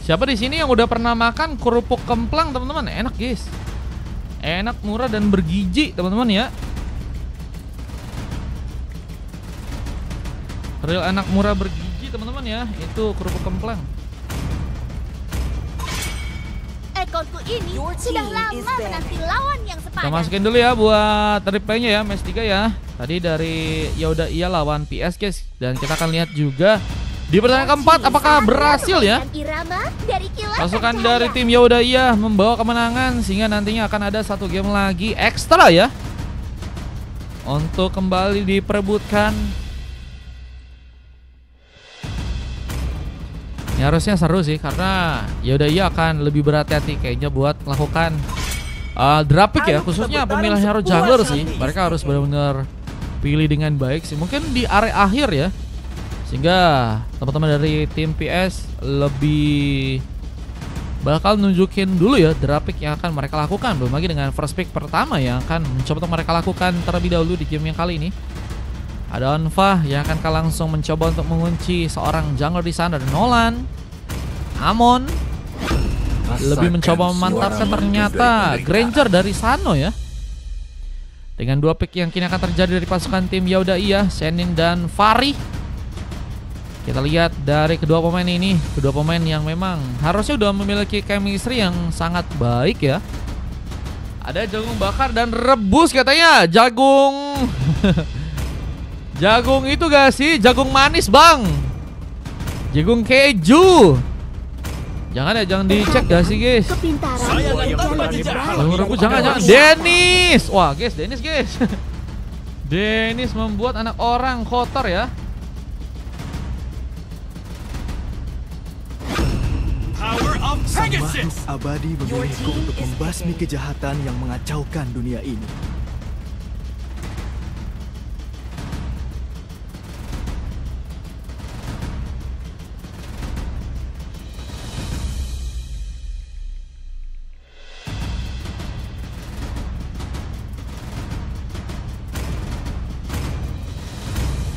Siapa di sini yang udah pernah makan kerupuk kemplang, teman-teman? Enak, guys. Enak, murah dan bergizi, teman-teman ya. Real enak, murah, bergizi, teman-teman ya. Itu kerupuk kemplang. Ekorku ini sudah lama menanti lawan yang sepadan. Kita masukin dulu ya buat replaynya ya, match 3 ya. Tadi dari Yauda Iya lawan PS, guys. Dan kita akan lihat juga di pertandingan keempat apakah berhasil ya. Pasukan dari tim Yauda Iya membawa kemenangan, sehingga nantinya akan ada satu game lagi ekstra ya untuk kembali diperebutkan. Ini harusnya seru sih, karena Yauda Iya akan lebih berhati-hati kayaknya buat melakukan draft pick ya, khususnya pemilihan hero jungler sih. Mereka harus benar-benar pilih dengan baik sih, mungkin di area akhir ya, sehingga teman-teman dari tim PS lebih bakal nunjukin dulu ya draft pick yang akan mereka lakukan, belum lagi dengan first pick pertama yang akan mencoba untuk mereka lakukan terlebih dahulu di game yang kali ini. Ada Onfa yang akan langsung mencoba untuk mengunci seorang jungler di sana, dan Nolan, Amon lebih mencoba memantapkan ternyata Granger dari Sano ya. Dengan dua pick yang kini akan terjadi dari pasukan tim Yauda Iya, Shenin dan Fari. Kita lihat dari kedua pemain ini, kedua pemain yang memang harusnya udah memiliki chemistry yang sangat baik ya. Ada jagung bakar dan rebus katanya, jagung. Jagung itu gak sih? Jagung manis bang, jagung keju. Jangan ya, jangan dicek gak sih guys? Jagung rebus jangan. Dennis, wah guys, Dennis guys. Dennis membuat anak orang kotor ya. Sang makhluk abadi memilihku untuk membasmi kejahatan yang mengacaukan dunia ini.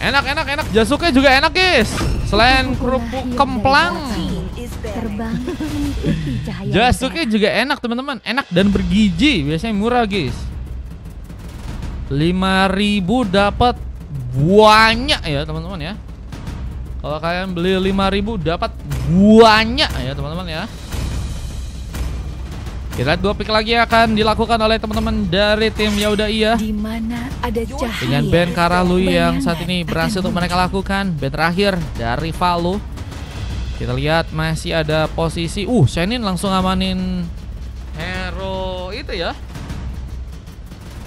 Enak. Jasuke juga enak guys. Selain kerupuk kemplang, Jasuke juga enak teman-teman. Enak dan bergizi. Biasanya murah guys. 5.000 dapat banyak ya teman-teman ya. Kalau kalian beli 5.000 dapat banyak ya teman-teman ya. Kita dua pick lagi akan dilakukan oleh teman-teman dari tim Yauda Iya. Dengan band Karalui yang saat ini berhasil untuk mereka lakukan. Band terakhir dari Valo. Kita lihat masih ada posisi. Shenin langsung amanin hero itu ya,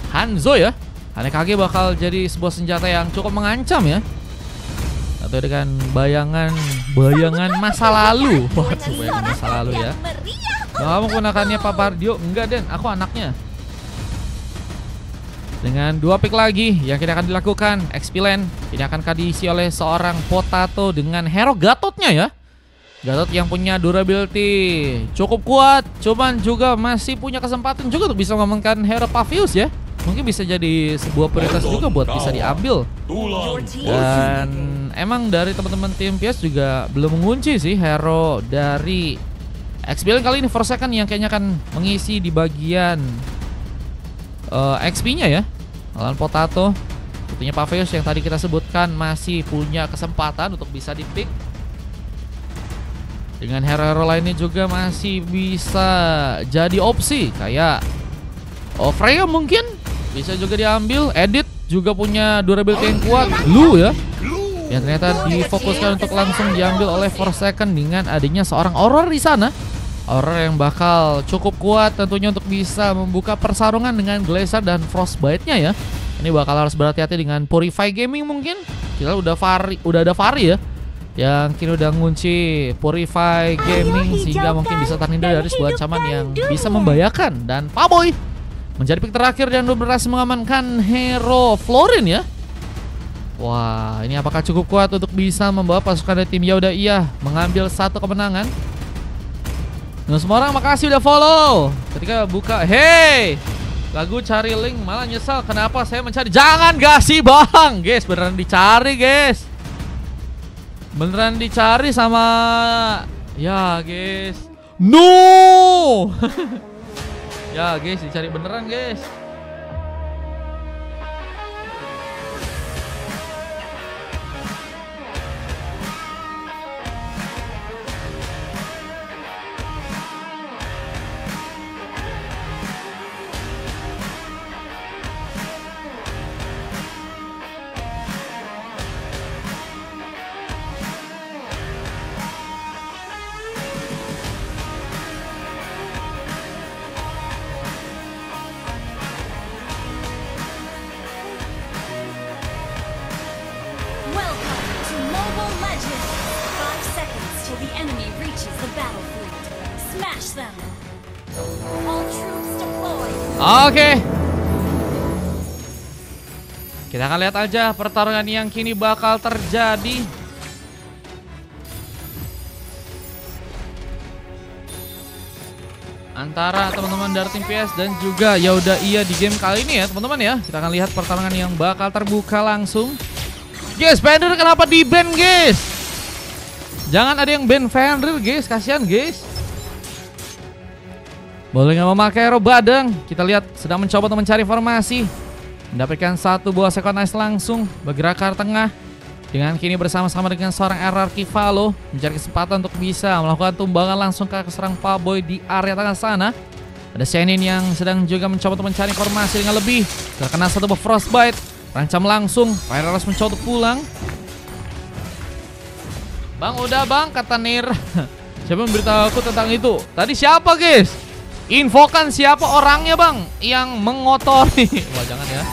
Hanzo ya. Hanekage bakal jadi sebuah senjata yang cukup mengancam ya. Atau dengan bayangan masa lalu. Waduh, bayangan masa lalu ya. Kamu menggunakannya Papardio? Enggak Den, aku anaknya. Dengan dua pick lagi yang kita akan dilakukan, XP Lane ini akan diisi oleh seorang Potato dengan hero Gatotnya ya. Gatot yang punya durability cukup kuat, cuman juga masih punya kesempatan juga untuk bisa mengamankan hero Pavius ya. Mungkin bisa jadi sebuah prioritas juga buat bisa diambil. Dan emang dari teman-teman tim PS juga belum mengunci sih hero dari XP Lane kali ini. Forsaken yang kayaknya akan mengisi di bagian XP-nya ya. Lawan Potato, tentunya Pavius yang tadi kita sebutkan masih punya kesempatan untuk bisa di-pick. Dengan hero-hero lainnya juga masih bisa jadi opsi, kayak Freya mungkin bisa juga diambil. Edit juga punya durability yang kuat. Blue ya, yang ternyata difokuskan untuk langsung diambil oleh Forsaken dengan adanya seorang Aurora di sana. Aurora yang bakal cukup kuat tentunya untuk bisa membuka pertarungan dengan Glacier dan Frostbite-nya ya. Ini bakal harus berhati-hati dengan Purify Gaming mungkin. Kita udah ada Fari ya, yang kini udah ngunci Purify Gaming, sehingga mungkin bisa terhindar dari sebuah ancaman yang bisa membahayakan. Dan Paboy menjadi pick terakhir dan berhasil mengamankan hero Florin ya. Wah, ini apakah cukup kuat untuk bisa membawa pasukan dari tim Yauda Iya mengambil satu kemenangan? Nah, semua orang makasih udah follow. Ketika buka, hey, lagu cari link malah nyesal kenapa saya mencari. Jangan gak sih bang, guys, beneran dicari guys. Beneran dicari sama Ya guys. No. Ya guys, dicari beneran guys. Oke. Kita akan lihat aja pertarungan yang kini bakal terjadi. Antara teman-teman dari tim PS dan juga Yauda Iya di game kali ini ya teman-teman ya. Kita akan lihat pertarungan yang bakal terbuka langsung. Guys, Fenrir kenapa di ban guys? Jangan ada yang ban Fenrir guys, kasihan guys. Boleh nggak memakai hero badeng. Kita lihat sedang mencoba untuk mencari formasi. Mendapatkan satu buah second ice langsung bergerak ke arah tengah. Dengan kini bersama-sama dengan seorang RRQ Valo mencari kesempatan untuk bisa melakukan tumbangan langsung ke serang Paboy di area tengah sana. Ada Shenin yang sedang juga mencoba untuk mencari formasi dengan lebih. Terkena satu buah Frostbite. Rancam langsung. Fire harus mencoba untuk pulang. Bang udah bang, kata Nir. Siapa memberitahu aku tentang itu? Tadi siapa guys? Infokan siapa orangnya bang yang mengotori. Wah jangan ya.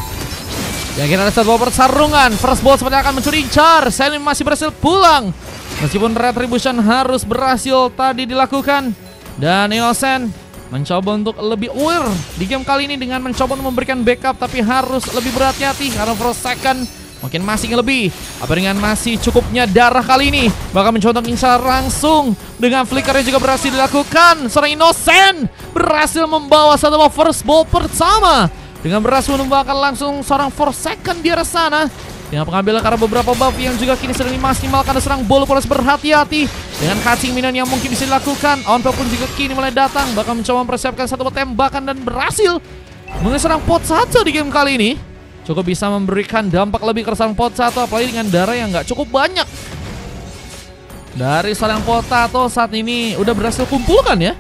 Yang kita ada satu pertarungan. First ball sepertinya akan mencuri incar. Shenin masih berhasil pulang. Meskipun Retribution harus berhasil tadi dilakukan. Dan Innocent mencoba untuk lebih aware di game kali ini dengan mencoba untuk memberikan backup. Tapi harus lebih berhati-hati karena first second mungkin masih lebih. Apa dengan masih cukupnya darah kali ini. Bahkan mencoba untuk incar langsung. Dengan flicker yang juga berhasil dilakukan. Seorang Innocent berhasil membawa satu first ball pertama. Dengan berhasil menumbangkan langsung seorang first second di arah sana. Dengan pengambilan karena beberapa buff yang juga kini sedang dimaksimalkan. Serang ball harus berhati-hati. Dengan catching minion yang mungkin bisa dilakukan. On-pop pun juga kini mulai datang. Bahkan mencoba mempersiapkan satu tembakan dan berhasil mengeserang pot 1 di game kali ini. Cukup bisa memberikan dampak lebih ke serang pot 1. Apalagi dengan darah yang gak cukup banyak. Dari serang potato saat ini udah berhasil kumpulkan ya.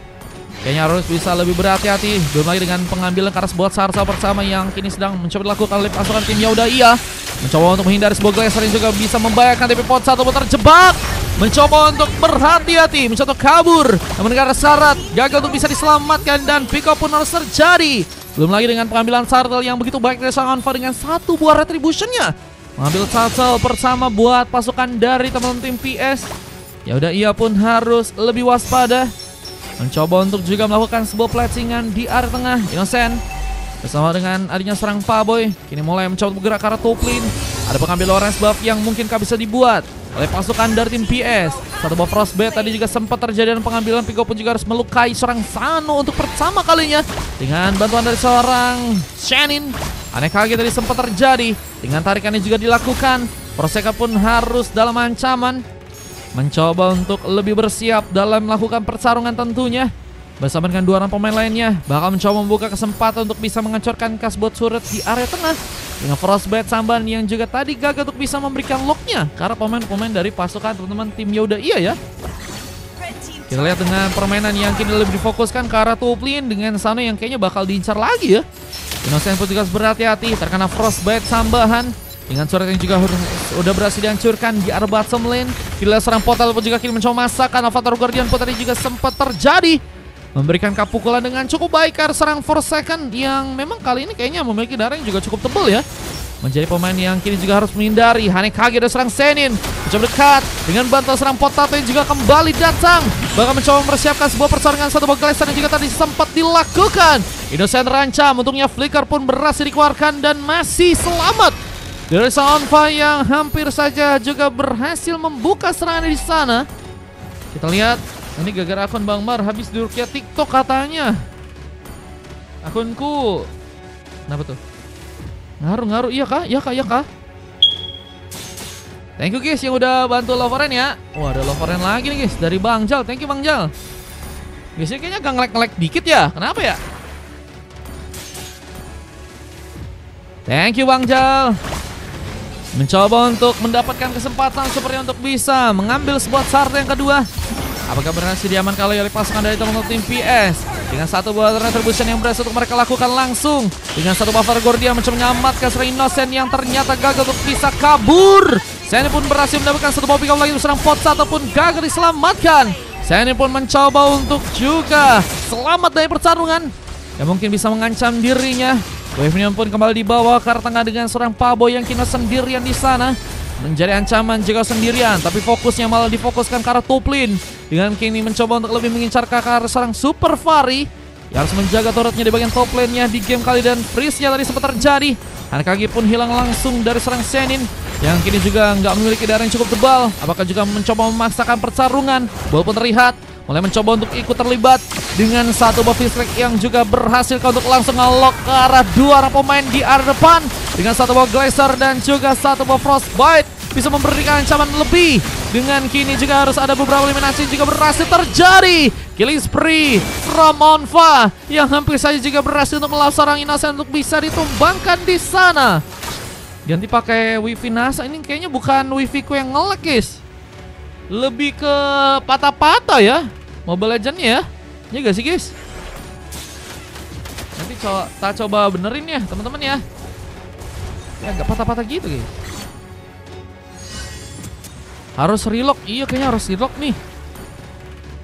Kayaknya harus bisa lebih berhati-hati. Belum lagi dengan pengambilan keras buat Sarsa bersama yang kini sedang mencoba dilakukan oleh pasukan tim Yauda Iya. Mencoba untuk menghindari sebuah glacier yang juga bisa membahayakan TP pot 1 pun terjebak. Mencoba untuk berhati-hati, mencoba kabur. Namun dengan syarat gagal untuk bisa diselamatkan dan pick up pun harus terjadi. Belum lagi dengan pengambilan Sartel yang begitu baik dari sang Anfa dengan satu buah retributionnya. Mengambil Sartel pertama buat pasukan dari teman-teman tim PS. Yauda Iya pun harus lebih waspada. Mencoba untuk juga melakukan sebuah platingan di area tengah. Innocent bersama dengan adanya serang Paboy kini mulai mencoba bergerak ke arah top lane. Ada pengambil orange buff yang mungkin bisa dibuat oleh pasukan dari tim PS. Satu buff Frostbite tadi juga sempat terjadi dan pengambilan Pico pun juga harus melukai seorang Sano untuk pertama kalinya. Dengan bantuan dari seorang Shenin. Aneh kaget tadi sempat terjadi. Dengan tarikannya juga dilakukan. Proseka pun harus dalam ancaman. Mencoba untuk lebih bersiap dalam melakukan pertarungan tentunya. Bersama dengan dua orang pemain lainnya. Bakal mencoba membuka kesempatan untuk bisa menghancurkan Kasbot Surut di area tengah. Dengan Frostbite Samban yang juga tadi gagal untuk bisa memberikan locknya. Karena pemain-pemain dari pasukan teman-teman tim Yauda Iya ya. Kita lihat dengan permainan yang kini lebih difokuskan ke arah top lane. Dengan Sano yang kayaknya bakal diincar lagi ya. Innocent pun juga harus berhati-hati. Terkena Frostbite tambahan. Dengan surat yang juga udah berhasil dihancurkan di arah bottom lane. Kita lihat serang portal pun juga kini mencoba masakan. Avatar Guardian pun tadi juga sempat terjadi. Memberikan pukulan dengan cukup baik karena serang first second yang memang kali ini kayaknya memiliki darah yang juga cukup tebal ya. Menjadi pemain yang kini juga harus menghindari. Hanekage ada serang Shenin. Mencoba dekat dengan bantuan serang Potato yang juga kembali datang. Bahkan mencoba mempersiapkan sebuah persaringan satu bagaisan yang juga tadi sempat dilakukan. Innocent rancam. Untungnya Flicker pun berhasil dikeluarkan dan masih selamat. Dari sang Onfa yang hampir saja juga berhasil membuka serangan di sana. Kita lihat. Ini gara-gara akun Bang Mar habis dirukyah TikTok katanya. Akunku. Kenapa tuh? Ngaruh, iya kah? Iya kah? Thank you guys yang udah bantu Loveren ya. Wah, ada Loveren lagi nih guys dari Bang Jal. Thank you Bang Jal. Biasanya kayaknya agak nge-lag dikit ya. Kenapa ya? Thank you Bang Jal. Mencoba untuk mendapatkan kesempatan seperti untuk bisa mengambil sebuah start yang kedua. Apakah berhasil diamankan oleh pasukan dari teman-teman tim PS? Dengan satu buah retribution yang berhasil untuk mereka lakukan langsung. Dengan satu buah Gordia mencoba menyelamatkan seorang Innocent yang ternyata gagal untuk bisa kabur. Seni pun berhasil mendapatkan satu buah pick up lagi untuk serang pot ataupun gagal diselamatkan. Seni pun mencoba untuk juga selamat dari pertarungan yang mungkin bisa mengancam dirinya. Wave-nya pun kembali dibawa ke arah tengah dengan seorang Pabo yang kini sendirian di sana. Menjadi ancaman jika sendirian, tapi fokusnya malah difokuskan ke arah top lane. Dengan kini mencoba untuk lebih mengincar ke arah seorang Super Fari yang harus menjaga turretnya di bagian top lane-nya di game kali, dan freeze-nya tadi sempat terjadi. Hanakage pun hilang langsung dari seorang Senin yang kini juga nggak memiliki darah yang cukup tebal. Apakah juga mencoba memaksakan pertarungan? Walaupun terlihat mulai mencoba untuk ikut terlibat dengan satu buff strike yang juga berhasil untuk langsung ngelok ke arah dua orang pemain di arah depan. Dengan satu buff Glacier dan juga satu buff Frostbite bisa memberikan ancaman lebih. Dengan kini juga harus ada beberapa eliminasi juga berhasil terjadi. Killing spree from Onfa yang hampir saja juga berhasil untuk melawan seorang Innocent untuk bisa ditumbangkan di sana. Ganti pakai wifi NASA, ini kayaknya bukan wifi ku yang nge-lag guys. Lebih ke patah-patah ya Mobile Legends ya. Iya gak sih guys? Nanti kita coba benerin ya teman-teman ya. Ya gak patah-patah gitu guys. Harus relock. Iya kayaknya harus relock nih.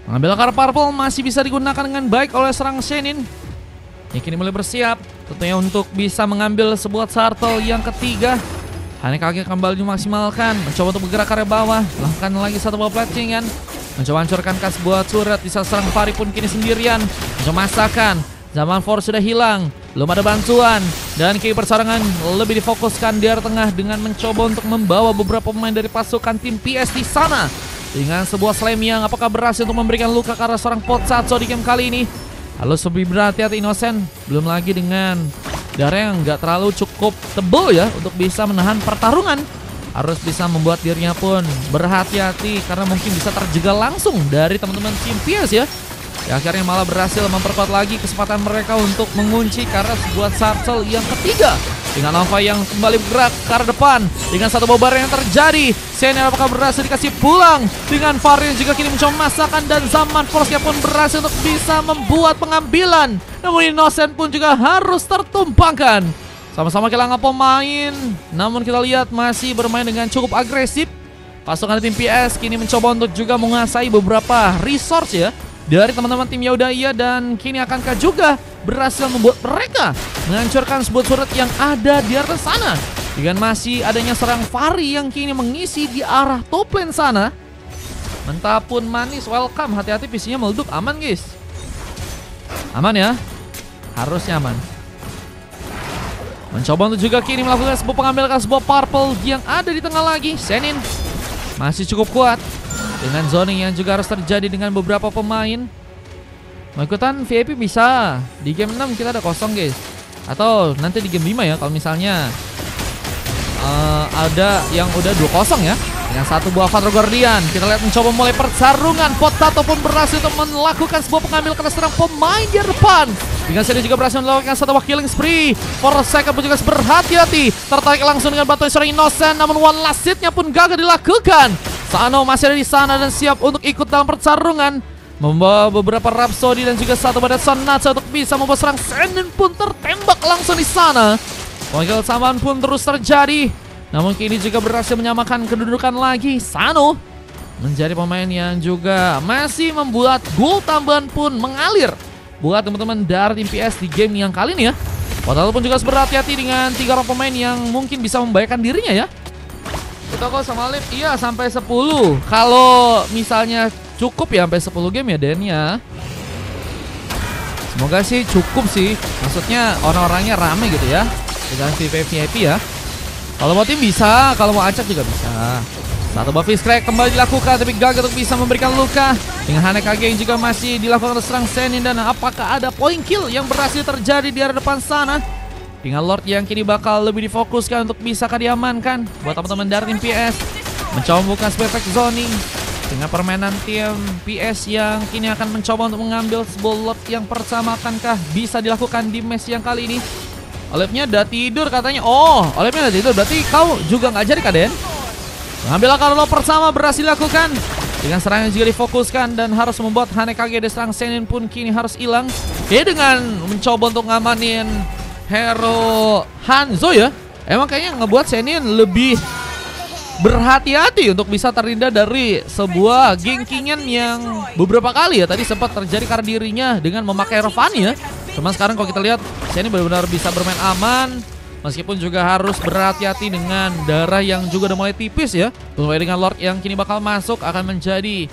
Mengambil akar purple masih bisa digunakan dengan baik oleh serang Shenin. Yang kini mulai bersiap tentunya untuk bisa mengambil sebuah turtle yang ketiga. Hanakage kembali dimaksimalkan, mencoba untuk bergerak ke arah bawah, lakukan lagi satu buah platingan, mencoba hancurkan kas buah turret. Di saat serang Fari pun kini sendirian, mencoba masakan. Zaman Force sudah hilang, belum ada bantuan, dan kini persarangan lebih difokuskan di arah tengah dengan mencoba untuk membawa beberapa pemain dari pasukan tim PS di sana. Dengan sebuah slam yang apakah berhasil untuk memberikan luka ke arah seorang Potsatsu di game kali ini. Harus lebih berhati-hati Innocent, belum lagi dengan darah yang nggak terlalu cukup tebal ya untuk bisa menahan pertarungan. Harus bisa membuat dirinya pun berhati-hati karena mungkin bisa terjegal langsung dari teman-teman tim PS ya. Ya akhirnya malah berhasil memperkuat lagi kesempatan mereka untuk mengunci karena sebuah turtle yang ketiga. Dengan Nova yang kembali bergerak ke arah depan. Dengan satu bobar yang terjadi, Seni apakah berhasil dikasih pulang. Dengan Fari yang juga kini mencoba masakan, dan Zaman Force-nya pun berhasil untuk bisa membuat pengambilan. Namun Innocent pun juga harus tertumpangkan. Sama-sama kehilangan pemain, namun kita lihat masih bermain dengan cukup agresif. Pasukan tim PS kini mencoba untuk juga menguasai beberapa resource ya dari teman-teman tim Yaudaya, dan kini akankah juga berhasil membuat mereka menghancurkan sebuah turret yang ada di atas sana. Dengan masih adanya serang Fari yang kini mengisi di arah top lane sana. Mentah pun manis, welcome. Hati-hati PC-nya meleduk, aman guys. Aman ya, harusnya aman. Mencoba untuk juga kini melakukan sebuah pengambilan sebuah purple yang ada di tengah lagi. Senin masih cukup kuat dengan zoning yang juga harus terjadi dengan beberapa pemain. Mau ikutan VIP bisa. Di game 6 kita ada kosong guys. Atau nanti di game 5 ya kalau misalnya ada yang udah 2-0 ya. Dengan satu buah Father Guardian, kita lihat mencoba mulai pertarungan. Potato pun berhasil untuk melakukan sebuah pengambil kena serang pemain di depan. Dengan sini juga berhasil melakukan satu buah killing spree. For a second pun juga berhati-hati, tertarik langsung dengan bantuan seorang Innocent, namun one last hit-nya pun gagal dilakukan. Sano masih ada di sana dan siap untuk ikut dalam pertarungan, membawa beberapa Rhapsody dan juga satu pada Sonatsu untuk bisa membuat serang Senin pun tertembak langsung di sana. Penggal samaan pun terus terjadi, namun kini juga berhasil menyamakan kedudukan lagi. Sano menjadi pemain yang juga masih membuat gol tambahan pun mengalir buat teman-teman dari tim PS di game yang kali ini ya. Potato pun juga berhati-hati dengan 3 orang pemain yang mungkin bisa membahayakan dirinya ya. Kita kok sama Lip, iya sampai 10. Kalau misalnya cukup ya sampai 10 game ya Den ya. Semoga sih cukup sih. Maksudnya orang-orangnya rame gitu ya, dengan VIP ya. Kalau mau tim bisa, kalau mau acak juga bisa. Satu buff crack kembali dilakukan tapi gagal untuk bisa memberikan luka. Dengan Hanakage yang juga masih dilakukan serang Senin, dan apakah ada point kill yang berhasil terjadi di arah depan sana. Dengan Lord yang kini bakal lebih difokuskan untuk bisa diamankan buat teman-teman dari tim PS. mencoba membuka perfect zoning dengan permainan tim PS yang kini akan mencoba untuk mengambil sebuah lot yang pertama. Akankah bisa dilakukan di match yang kali ini? Olivnya udah tidur katanya. Oh, Olivnya udah tidur, berarti kau juga nggak jadi Kaden. Mengambil akar lot pertama berhasil dilakukan dengan serangan juga difokuskan dan harus membuat Hanekage diserang. Senin pun kini harus hilang. Dia dengan mencoba untuk ngamanin hero Hanzo ya. Emang kayaknya ngebuat Senin lebih berhati-hati untuk bisa terhindar dari sebuah gengkingan yang beberapa kali ya tadi sempat terjadi karena dirinya dengan memakai Ravani ya. Cuma sekarang kalau kita lihat Senin benar-benar bisa bermain aman, meskipun juga harus berhati-hati dengan darah yang juga udah mulai tipis ya. Sesuai dengan Lord yang kini bakal masuk akan menjadi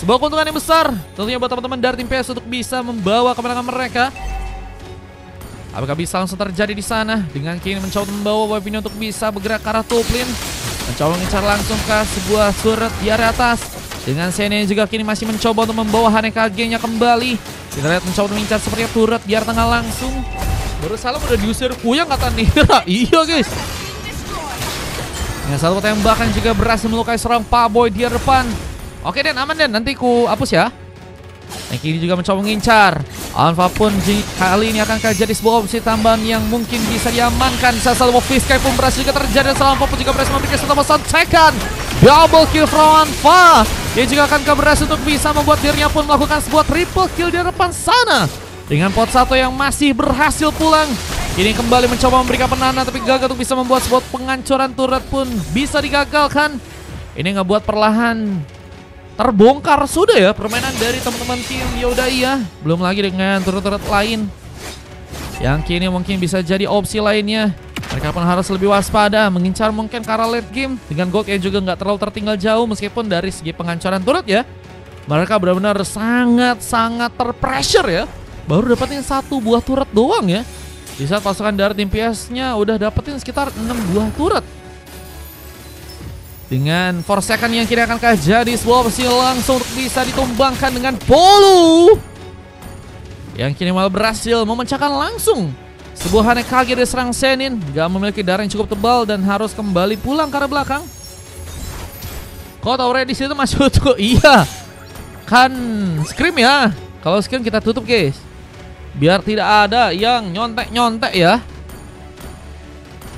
sebuah keuntungan yang besar tentunya buat teman-teman dari tim PS untuk bisa membawa kemenangan mereka. Apakah bisa langsung terjadi di sana dengan kini mencoba membawa wave ini untuk bisa bergerak ke arah top lane, mencoba mengincar langsung ke sebuah turret di area atas. Dengan Senin juga kini masih mencoba untuk membawa Hanekage-nya kembali. Kita lihat mencoba untuk mengincar seperti turret di area tengah langsung. Baru salam udah diusir Kuyang kata Nira. Iya guys. Dengan satu tembakan juga berhasil melukai seorang Pak Boy di depan. Oke Den, aman Den, nanti ku hapus ya. Yang kini juga mencoba mengincar. Alpha pun kali ini akan jadi sebuah opsi tambahan yang mungkin bisa diamankan. Sasal Fiskay pun berhasil juga terjadi. Alpha pun juga berhasil memberikan satu sontekan. Double kill from Alpha. Dia juga akan berhasil untuk bisa membuat dirinya pun melakukan sebuah triple kill di depan sana. Dengan pot 1 yang masih berhasil pulang. Kini kembali mencoba memberikan penahanan tapi gagal untuk bisa membuat sebuah penghancuran turret pun bisa digagalkan. Ini ngebuat perlahan terbongkar sudah ya permainan dari teman-teman tim Yodaya. Belum lagi dengan turret-turret lain yang kini mungkin bisa jadi opsi lainnya. Mereka pun harus lebih waspada mengincar mungkin ke arah late game dengan gold yang juga nggak terlalu tertinggal jauh. Meskipun dari segi penghancuran turret ya mereka benar-benar sangat terpressure ya. Baru dapetin 1 buah turret doang ya, di saat pasukan dari tim PS-nya udah dapetin sekitar 6 buah turret. Dengan Forsaken yang kini akan jadi sebuah opsi langsung untuk bisa ditumbangkan dengan Polu yang kini malah berhasil memecahkan langsung sebuah Hanekage dari serang Senin. Gak memiliki darah yang cukup tebal dan harus kembali pulang ke arah belakang. Kau tahu Redis itu masuk tuh? Iya kan scream ya. Kalau scream kita tutup guys, biar tidak ada yang nyontek-nyontek ya.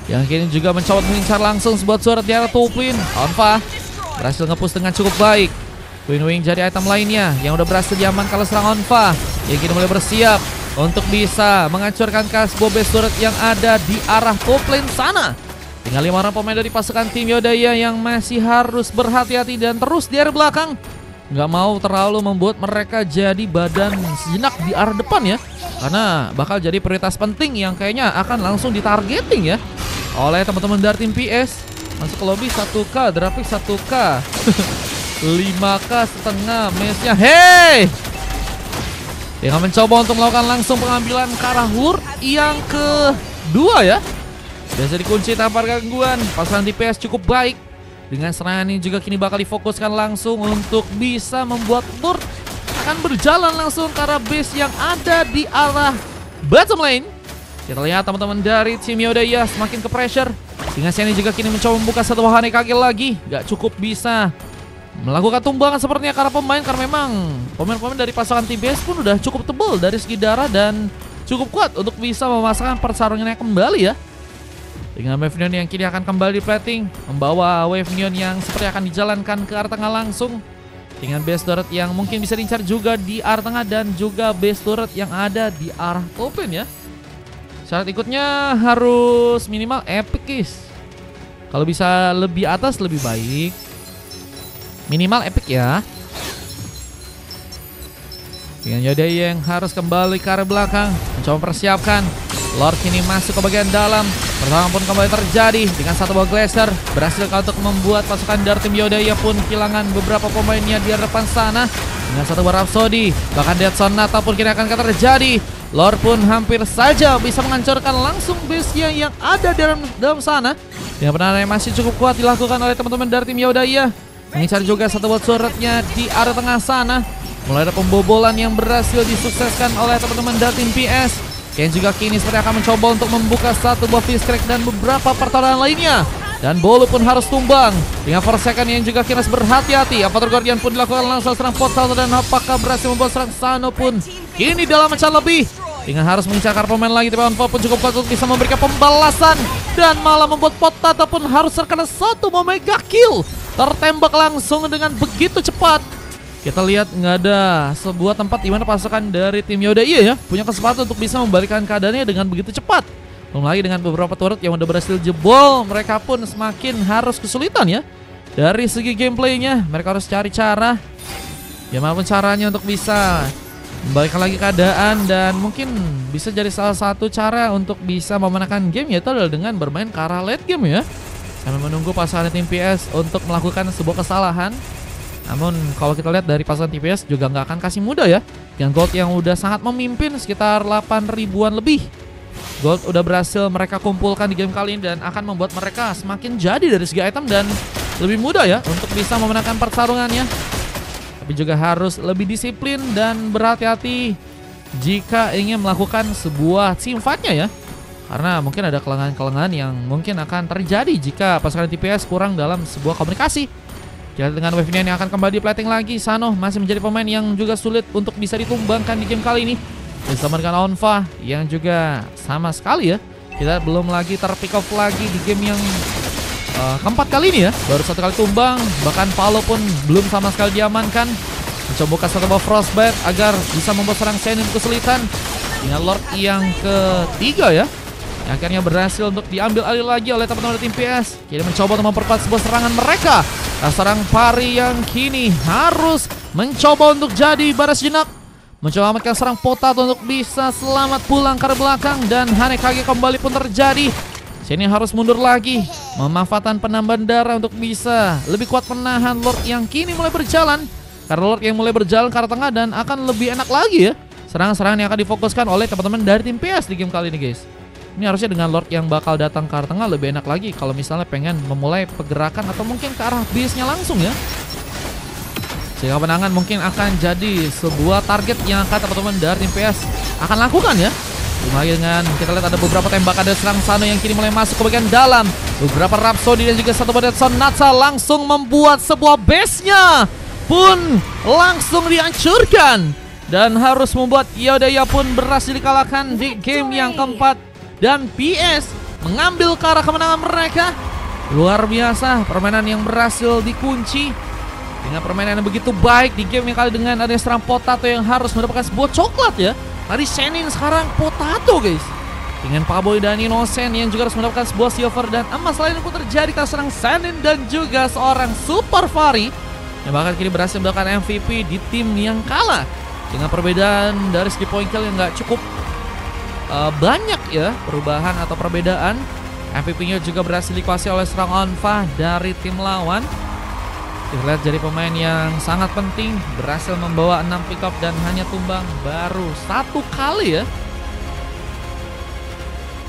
Yang kini juga mencoba mengincar langsung sebuah turret di arah top lane. Alpha berhasil nge-push dengan cukup baik. Queen Wing jadi item lainnya yang udah berhasil diaman kalau serang Alpha. Yang kini mulai bersiap untuk bisa menghancurkan sebuah base turret yang ada di arah top lane sana. Tinggal 5 orang pemain dari pasukan tim Yodaya yang masih harus berhati-hati dan terus di area belakang. Nggak mau terlalu membuat mereka jadi badan sejenak di arah depan ya, karena bakal jadi prioritas penting yang kayaknya akan langsung ditargeting ya oleh teman-teman dari tim PS. Masuk ke lobby 1k, draft pick 1k 5k setengah matchnya. Hey, dengan mencoba untuk melakukan langsung pengambilan ke arah lure yang kedua ya, biasa dikunci tanpa gangguan. Pasukan tim PS cukup baik. Dengan serangan ini juga kini bakal difokuskan langsung untuk bisa membuat lure akan berjalan langsung ke arah base yang ada di arah bottom lane. Kita lihat teman-teman dari tim Yodaya semakin ke pressure. Dengan Senin juga kini mencoba membuka satu Hanekage lagi. Gak cukup bisa melakukan tumbangan sepertinya karena pemain, karena memang pemain-pemain dari pasangan tim PS pun udah cukup tebal dari segi darah dan cukup kuat untuk bisa memasangkan persaingannya kembali ya. Dengan Wave Neon yang kini akan kembali di plating, membawa Wave Neon yang seperti akan dijalankan ke arah tengah langsung. Dengan base turret yang mungkin bisa diincar juga di arah tengah dan juga base turret yang ada di arah top lane ya. Syarat ikutnya harus minimal epic guys. Kalau bisa lebih atas lebih baik. Minimal epic ya. Dengan Yodaya yang harus kembali ke arah belakang, mencoba mempersiapkan. Lord kini masuk ke bagian dalam. Pertarungan pun kembali terjadi dengan satu buah Glacier. Berhasil untuk membuat pasukan dari tim Yodaya pun kehilangan beberapa pemainnya di depan sana. Dengan satu buah Rhapsody, bahkan Dead Sonata pun kini akan terjadi. Lord pun hampir saja bisa menghancurkan langsung base-nya yang ada di dalam sana. Dengan penahanan yang masih cukup kuat dilakukan oleh teman-teman dari tim Yodaya. Mengincar juga satu buah turretnya di area tengah sana. Mulai ada pembobolan yang berhasil disukseskan oleh teman-teman dari tim PS. Yang juga kini seperti akan mencoba untuk membuka satu buah fish crack dan beberapa pertahanan lainnya. Dan Bolu pun harus tumbang. Dengan Forsaken yang juga Kinas berhati-hati. Avatar Guardian pun dilakukan langsung serang Potato. Dan apakah berhasil membuat serang Sano pun kini dalam mencar lebih. Dengan harus mengincar pemain lagi. Tapi Onfa pun cukup kuat untuk bisa memberikan pembalasan. Dan malah membuat Potato pun harus terkena satu mega kill. Tertembak langsung dengan begitu cepat. Kita lihat nggak ada sebuah tempat di mana pasukan dari tim Yoda Iya ya punya kesempatan untuk bisa membalikkan keadaannya dengan begitu cepat. Belum lagi dengan beberapa turret yang udah berhasil jebol, mereka pun semakin harus kesulitan ya. Dari segi gameplaynya, mereka harus cari cara gimana pun caranya untuk bisa membalikkan lagi keadaan. Dan mungkin bisa jadi salah satu cara untuk bisa memenangkan game, yaitu adalah dengan bermain ke arah late game ya. Sambil menunggu pasangan tim PS untuk melakukan sebuah kesalahan. Namun kalau kita lihat dari pasangan TPS juga nggak akan kasih mudah ya. Dengan gold yang udah sangat memimpin sekitar 8 ribuan lebih. Gold udah berhasil mereka kumpulkan di game kali ini dan akan membuat mereka semakin jadi dari segi item dan lebih mudah ya untuk bisa memenangkan pertarungannya. Tapi juga harus lebih disiplin dan berhati-hati jika ingin melakukan sebuah team fight-nya ya. Karena mungkin ada kelengahan-kelengahan yang mungkin akan terjadi jika pasukan TPS kurang dalam sebuah komunikasi. Jadi dengan wave ini yang akan kembali plating lagi. Sano masih menjadi pemain yang juga sulit untuk bisa ditumbangkan di game kali ini. Bersama dengan Onfa yang juga sama sekali ya. Kita belum lagi terpick off lagi di game yang keempat kali ini ya. Baru satu kali tumbang. Bahkan Palo pun belum sama sekali diamankan. Mencoba satu buff Frostbite agar bisa membuat serang Senin kesulitan. Dengan Lord yang ketiga ya, yang akhirnya berhasil untuk diambil alih lagi oleh teman-teman tim PS. Kini mencoba untuk memperkuat sebuah serangan mereka. Serang Pari yang kini harus mencoba untuk jadi baras jenak. Mencoba amatkan serang Potato untuk bisa selamat pulang ke belakang. Dan Hanekage kembali pun terjadi. Sini harus mundur lagi. Memanfaatkan penambahan darah untuk bisa lebih kuat menahan Lord yang kini mulai berjalan. Karena Lord yang mulai berjalan ke arah tengah dan akan lebih enak lagi ya serangan-serangan yang akan difokuskan oleh teman-teman dari tim PS di game kali ini guys. Ini harusnya dengan Lord yang bakal datang ke arah tengah lebih enak lagi kalau misalnya pengen memulai pergerakan atau mungkin ke arah base-nya langsung ya. Sehingga kemenangan mungkin akan jadi sebuah target yang akan teman-teman dari tim PS akan lakukan ya. Lumayan dengan kita lihat ada beberapa tembakan dari serang Sano yang kini mulai masuk ke bagian dalam. Beberapa Rhapsody dan juga satu badet Sonatsa langsung membuat sebuah base-nya pun langsung dihancurkan. Dan harus membuat Yaodaya pun berhasil dikalahkan di game yang keempat. Dan PS mengambil ke arah kemenangan mereka. Luar biasa permainan yang berhasil dikunci dengan permainan yang begitu baik di game yang kali dengan ada serang Potato yang harus mendapatkan sebuah coklat ya. Tadi Senin, sekarang Potato guys. Dengan Paboy dan Innocent yang juga harus mendapatkan sebuah silver dan emas lain pun terjadi karena serang Senin dan juga seorang Super Fari yang bahkan kini berhasil mendapatkan MVP di tim yang kalah. Dengan perbedaan dari segi point kill yang gak cukup banyak ya perubahan atau perbedaan. MVP-nya juga berhasil dikuasai oleh serang Onfa dari tim lawan. Kita lihat jadi pemain yang sangat penting, berhasil membawa 6 pick up dan hanya tumbang baru satu kali ya.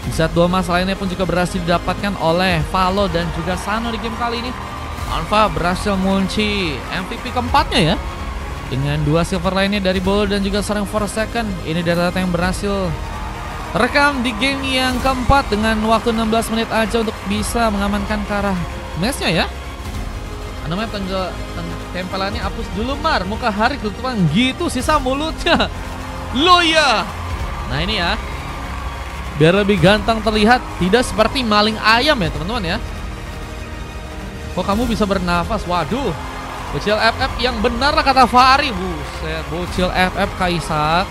Di saat dua emas lainnya pun juga berhasil didapatkan oleh Valo dan juga Sano di game kali ini. Onfa berhasil mengunci MVP keempatnya ya. Dengan 2 silver lainnya dari Bolo dan juga serang Forsaken. Ini data yang berhasil rekam di game yang keempat dengan waktu 16 menit aja untuk bisa mengamankan ke arah match-nya ya. Namanya tempelannya hapus dulu Mar, muka hari ketutupan gitu sisa mulutnya. Lo ya. Nah ini ya, biar lebih ganteng terlihat, tidak seperti maling ayam ya teman-teman ya. Kok kamu bisa bernafas? Waduh, bocil FF yang benar kata Fahri. Buset, bocil FF Kaisak.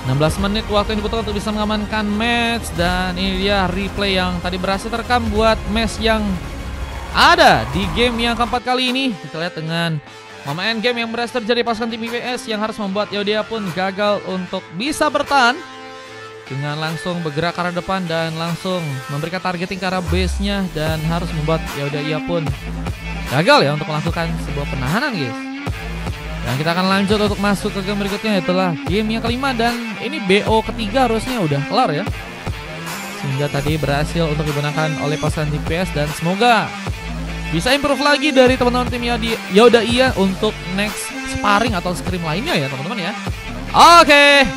16 menit waktu yang dibutuhkan untuk bisa mengamankan match. Dan ini dia replay yang tadi berhasil terekam buat match yang ada di game yang keempat kali ini. Kita lihat dengan momen end game yang berhasil terjadi pasukan tim IPS yang harus membuat Yaodaya pun gagal untuk bisa bertahan. Dengan langsung bergerak ke arah depan dan langsung memberikan targeting ke arah base-nya. Dan harus membuat Yaodaya pun gagal ya untuk melakukan sebuah penahanan guys. Dan kita akan lanjut untuk masuk ke game berikutnya, itulah game yang kelima. Dan ini BO ketiga harusnya udah kelar ya. Sehingga tadi berhasil untuk digunakan oleh pasukan TPS. Dan semoga bisa improve lagi dari teman-teman tim Yaodaya untuk next sparring atau scrim lainnya ya teman-teman ya. Oke.